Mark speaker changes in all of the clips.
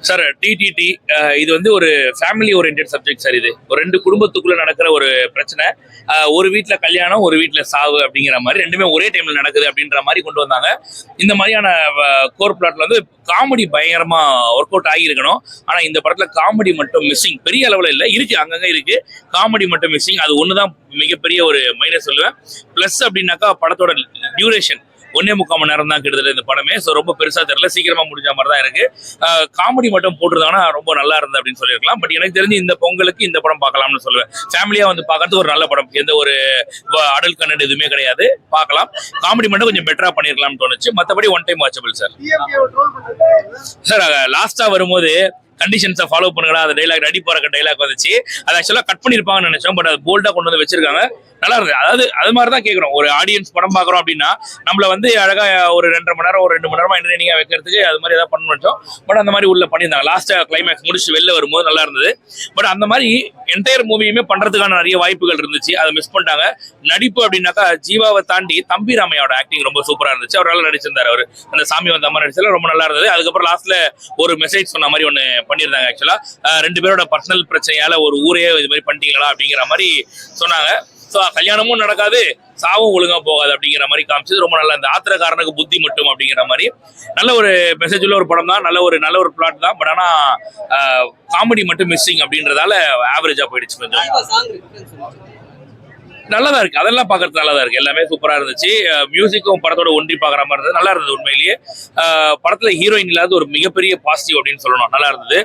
Speaker 1: Sir TTD இது வந்து ஒரு ஃபேமிலி ஓரியன்ட் சப்ஜெக்ட் சார். இது ஒரு ரெண்டு குடும்பத்துக்குள்ள நடக்கிற ஒரு பிரச்சனை. ஒரு வீட்டில் கல்யாணம், ஒரு வீட்டில் சாவு அப்படிங்கிற மாதிரி ரெண்டுமே ஒரே டைம்ல நடக்குது அப்படின்ற மாதிரி கொண்டு வந்தாங்க. இந்த மாதிரியான கோர் பிளாட்ல வந்து காமெடி பயங்கரமா ஒர்க் அவுட் ஆகியிருக்கணும். ஆனா இந்த படத்துல காமெடி மட்டும் மிஸ்ஸிங். பெரிய அளவில் இல்லை, இருக்கு, அங்கங்க இருக்கு, காமெடி மட்டும் மிஸ்ஸிங். அது ஒண்ணுதான் மிகப்பெரிய ஒரு மைனஸ் சொல்லுவேன். பிளஸ் அப்படின்னாக்கா படத்தோட டியூரேஷன் 1.25 மணி நேரம் தான் கிட்டத்தட்ட இந்த படமே. ஸோ ரொம்ப பெருசா தெரியல, சீக்கிரமா முடிஞ்ச மாதிரி தான் இருக்கு. காமெடி மட்டும் போட்டுருந்தாங்கன்னா ரொம்ப நல்லா இருந்தது அப்படின்னு சொல்லியிருக்கலாம். பட் எனக்கு தெரிஞ்சு இந்த பொங்கலுக்கு இந்த படம் பார்க்கலாம்னு சொல்லுவேன். ஃபேமிலியா வந்து பார்க்கறது ஒரு நல்ல படம். எந்த ஒரு அடல்ட் கண்டென்ட் எதுவுமே கிடையாது, பார்க்கலாம். காமெடி மட்டும் கொஞ்சம் பெட்டரா பண்ணிருக்கலாம்னு தோணுச்சு. மற்றபடி one time watchable sir. Sir லாஸ்டா வரும்போது கண்டிஷன்ஸை ஃபாலோ பண்ணுங்கடா, அந்த டைலாக் அடி போற டைலாக் வந்துச்சு. அது ஆக்சுவலா கட் பண்ணிருப்பாங்கன்னு நினைச்சோம். பட் அது போல்டா கொண்டு வந்து வச்சிருக்காங்க, நல்லா இருக்கு. அதாவது அது மாதிரி தான் கேட்குறோம். ஒரு ஆடியன்ஸ் படம் பார்க்குறோம் அப்படின்னா நம்மள வந்து அழகா ஒரு 2.5 மணி நேரம், ஒரு 2 மணி நேரமா என்டர்டெய்னிங்கா வைக்கிறதுக்கு அது மாதிரி ஏதாவது பண்ண நினைச்சோம். பட் அந்த மாதிரி உள்ள பண்ணியிருந்தாங்க. லாஸ்டா கிளைமேக்ஸ் முடிச்சு வெளில வரும்போது நல்லா இருந்தது. பட் அந்த மாதிரி என்டையர் மூவியுமே பண்றதுக்கான நிறைய வாய்ப்புகள் இருந்துச்சு, அதை மிஸ் பண்ணிட்டாங்க. நடிப்பு அப்படின்னாக்கா ஜீவாவை தாண்டி தம்பி ராமையோட ஆக்டிங் ரொம்ப சூப்பரா இருந்துச்சு. அவர் நல்லா நடிச்சிருந்தாரு. அவர் அந்த சாமி வந்த மாதிரி நடிச்சதுல ரொம்ப நல்லா இருந்தது. அதுக்கப்புறம் லாஸ்ட்ல ஒரு மெசேஜ் சொன்ன மாதிரி ஒன்று பண்ணியிருந்தாங்க. ஆக்சுவலா 2 பேரோட பர்சனல் பிரச்சனையால ஒரு ஊரே இது மாதிரி பண்ணிட்டீங்களா அப்படிங்கிற மாதிரி சொன்னாங்க. ஸோ கல்யாணமும் நடக்காது, சாவும் ஒழுங்கா போகாது அப்படிங்கிற மாதிரி காமிச்சது ரொம்ப நல்லா. இந்த ஆத்திரக்காரனுக்கு புத்தி மட்டும் அப்படிங்கிற மாதிரி நல்ல ஒரு மெசேஜ் உள்ள ஒரு படம் தான். நல்ல ஒரு பிளாட் தான். பட் ஆனா காமெடி மட்டும் மிஸ்ஸிங் அப்படின்றதால ஆவரேஜா போயிடுச்சு. கொஞ்சம் நல்லதா இருக்கு, அதெல்லாம் பாக்குறது நல்லதா இருக்கு. எல்லாமே சூப்பரா இருந்துச்சு. மியூசிக்கும் படத்தோட ஒன்றி பாக்குற மாதிரி இருந்தது, நல்லா இருந்தது. உண்மையிலேயே படத்துல ஹீரோயின் இல்லாத ஒரு மிகப்பெரிய பாசிட்டிவ் அப்படின்னு சொல்லணும். நல்லா இருந்தது.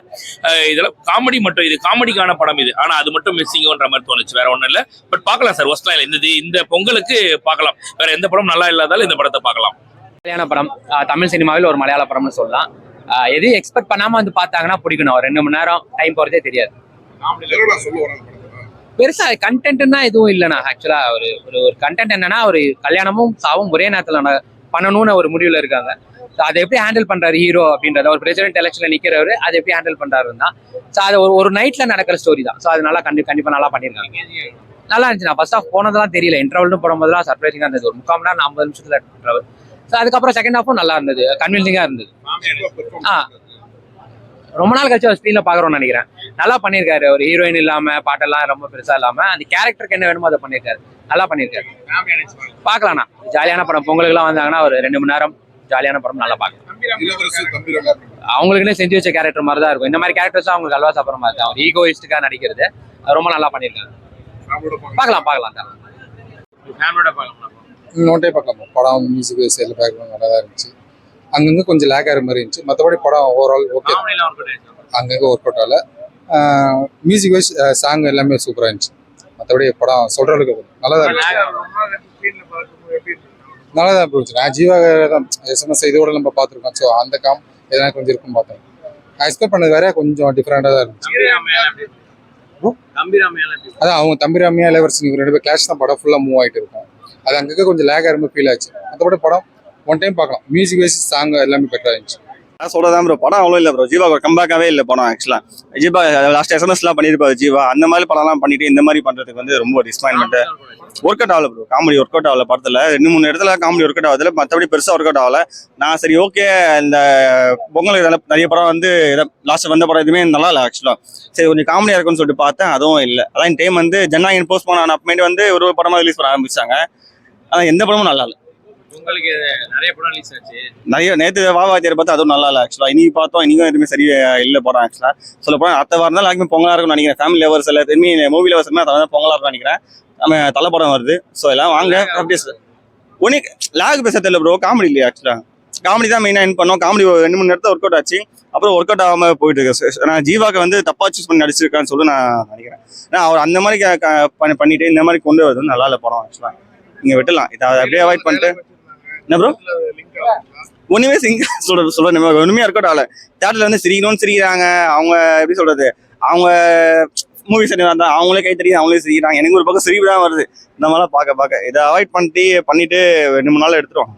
Speaker 1: இதெல்லாம் காமெடி மட்டும், இது காமெடிக்கான படம் இது. ஆனா அது மட்டும் மிஸ்ஸிங்ன்ற மாதிரி தோணுச்சு, வேற ஒண்ணும் இல்ல. பட் பார்க்கலாம் சார், ஒஸ்ட்லாம் இல்லை. இந்த பொங்கலுக்கு பார்க்கலாம். வேற எந்த படம் நல்லா இல்லாதாலும் இந்த படத்தை பார்க்கலாம்.
Speaker 2: மலையாள படம், தமிழ் சினிமாவில் ஒரு மலையாள படம்னு சொல்லலாம். எதையும் எக்ஸ்பெக்ட் பண்ணாம வந்து பார்த்தாங்கன்னா பிடிக்கணும். 2 மணி நேரம் டைம் போறதே தெரியாது. பெருசா கண்டென்ட்னா எதுவும் இல்லைண்ணா. ஆக்சுவலா ஒரு கண்டென்ட் என்னன்னா, ஒரு கல்யாணமும் சாவும் ஒரே நேரத்துல பண்ணணும்னு ஒரு முடிவுல இருக்காங்க. அதை எப்படி ஹேண்டில் பண்றாரு ஹீரோ அப்படின்றத, ஒரு பிரசிடென்ட் எலெக்ஷன்ல நிக்கிறவரு அதை எப்படி ஹேண்டில் பண்றாருன்னா, ஸோ அது ஒரு நைட்ல நடக்கிற ஸ்டோரி தான். ஸோ அது நல்லா கண்டிப்பா நல்லா பண்ணிருக்காங்க. நல்லா இருந்துச்சு. நான் ஃபர்ஸ்ட் ஆஃப் போனதெல்லாம் தெரியல, இன்டர்வல்னு போடும்போதுலாம் சர்ப்ரைசிங்கா இருந்தது. ஒரு 3/4 மணி நேரம் 50 நிமிஷத்துல இன்டர்வல். ஸோ அதுக்கப்புறம் செகண்ட் ஹாஃபும் நல்லா இருந்தது, கன்வின்சிங்கா இருந்தது. ரொம்ப நாள் கழிச்சு ஒரு ஸ்க்ரீன்ல பாக்குறோம்னு நினைக்கிறேன். நல்லா பண்ணியிருக்காரு. ஒரு ஹீரோயின் இல்லாம, பாட்டெல்லாம் ரொம்ப பெருசா இல்லாம, அந்த கேரக்டருக்கு என்ன வேணுமோ அதை பண்ணியிருக்காரு, நல்லா பண்ணியிருக்காரு. பார்க்கலாம்ண்ணா, ஜாலியான படம். பொங்கலுக்கு எல்லாம் வந்தாங்கன்னா ஒரு 2 மணி நேரம் ஜாலியான படம், நல்லா பார்க்கலாம். அவங்களுக்குன்னே செஞ்சு வச்ச கேரக்டர் மாதிரி தான் இருக்கும். இந்த மாதிரி கேரக்டர்ஸ் அவங்களுக்கு அல்வா சாப்பிட்ற மாதிரி தான். அவர் ஈகோயிஸ்டுக்கா நடிக்கிறது ரொம்ப நல்லா பண்ணியிருக்காங்க. பார்க்கலாம்.
Speaker 3: நோட்டே பார்க்கலாம். படம் மியூசிக் வைஸ் பேக்ரவுண்ட் நல்லா தான் இருந்துச்சு. அங்கங்கே கொஞ்சம் லேக் ஆகிற மாதிரி இருந்துச்சு. மற்றபடி படம் ஓவரால் ஓகே. அங்கங்கே ஒர்க் அவுட் ஆகல. மியூசிக் வைஸ் சாங் எல்லாமே சூப்பராக இருந்துச்சு. மற்றபடி படம் சொல்கிற அளவுக்கு நல்லா தான் இருந்துச்சு. நல்லா தான் இருந்துச்சு. நான் ஜீவா தான் SMS இதோட நம்ம பார்த்துருக்கோம். ஸோ அந்த எதனா கொஞ்சம் இருக்குன்னு பார்த்தேன். நான் எக்ஸ்பெக்ட் பண்ணது வேற கொஞ்சம் டிஃப்ரெண்டாக தான் இருந்துச்சு. அதான் அவங்க தம்பி ராமையா இளவரசி 2 பேர் கிளாஷ் தான் படம் ஃபுல்லாக மூவ் ஆகிட்டு இருக்கும். அது அங்கங்கே கொஞ்சம் லேக் ஆகிற மாதிரி ஃபீல் ஆச்சு. மற்றபடி படம் ஒன் டைம் பார்க்கலாம். மியூசிக் வைஸ் சாங் எல்லாமே பெட்டராக இருந்துச்சு.
Speaker 4: நான் சொல்றதான் ப்ரோ, படம் அவ்வளோ இல்லை ப்ரோ. ஜீவா ஒரு கம்பேக்காவே இல்லை படம். ஆக்சுவலா ஜீவா லாஸ்ட் SMSலாம் பண்ணியிருப்பாரு ஜீவா. அந்த மாதிரி படம்லாம் பண்ணிட்டு இந்த மாதிரி பண்றதுக்கு வந்து ரொம்ப டிஸ்பாயின்மெண்ட். ஒர்க் அவுட் ஆகல ப்ரோ, காமெடி ஒர்க் அவுட் ஆகல படத்துல. 2-3 இடத்துல காமெடி ஒர்க் அவுட் ஆகுதுல, மற்றபடி பெருசா ஒர்க் அவுட் ஆகல. நான் சரி ஓகே, இந்த பொங்கலுக்கு நிறைய படம் வந்து லாஸ்ட் வந்த படம் எதுவுமே நல்லா இல்லை ஆக்சுவலா. சரி கொஞ்சம் காமெடியா இருக்குன்னு சொல்லிட்டு பார்த்தேன், அதுவும் இல்லை. அதான் டைம் வந்து ஜனநாயகன் போஸ்ட் பண்ண அப்பமே வந்து ஒரு படமா ரிலீஸ் பண்ண ஆரம்பிச்சாங்க. ஆனால் எந்த படமும் நல்லா இல்லை.
Speaker 1: உங்களுக்கு நிறைய படம் ரிலீஸ் ஆச்சு.
Speaker 4: நிறைய நேற்று வாவாத்தியரை பார்த்து அதுவும் நல்லா இல்லை ஆக்சுவலா. இன்னைக்கு பார்த்தோம், இன்னைக்கும் எதுவுமே சரியா இல்லை படம். ஆக்சுவலா சொல்ல போனால் அடுத்த வாரம் தான் எல்லாருக்குமே பொங்கலா இருக்கும்னு நினைக்கிறேன். ஃபேமிலி லவர்ஸ் எல்லாத்தையுமே மூவி லவர்ஸ் தான் பொங்கலா இருக்கும்னு நினைக்கிறேன். நம்ம தலை படம் வருது. ஸோ எல்லாம் வாங்க. ஒன்னே லேக் பேச தெரியல ப்ரோ, காமெடி இல்லையா ஆக்சுவலா. காமெடி தான் மெயினாக என் பண்ணோம். காமெடி 2-3 நேரத்தில் ஒர்க் அவுட் ஆச்சு, அப்புறம் ஒர்க் அவுட் ஆகாம போயிட்டு இருக்கு. நான் ஜீவாக்கு வந்து தப்பா சூஸ் பண்ணி நடிச்சிருக்கான்னு சொல்லி நான் நினைக்கிறேன். ஏன்னா அவர் அந்த மாதிரி பண்ணிட்டு இந்த மாதிரி கொண்டு வருது நல்லா இல்லை படம் ஆக்சுவலா. நீங்க விட்டுலாம், இதை அப்படியே அவாய்ட் பண்ணிட்டு. என்ன ப்ரோ ஒண்ணுமே சொல்ற ஒண்ணுமே இருக்கட்டும் ஆகல. தியேட்டர்ல வந்து சிரிக்கணும்னு சிரிக்கிறாங்க. அவங்க எப்படி சொல்றது, அவங்க மூவி சரி வந்தா அவங்களே கை தெரியுது, அவங்களே சிரிக்கிறாங்க. எனக்கு ஒரு பக்கம் சிரிப்பு தான் வருது. இந்த மாதிரிலாம் பார்க்க இதை அவாய்ட் பண்ணிட்டு 2-3 நாள் எடுத்துருவோம்.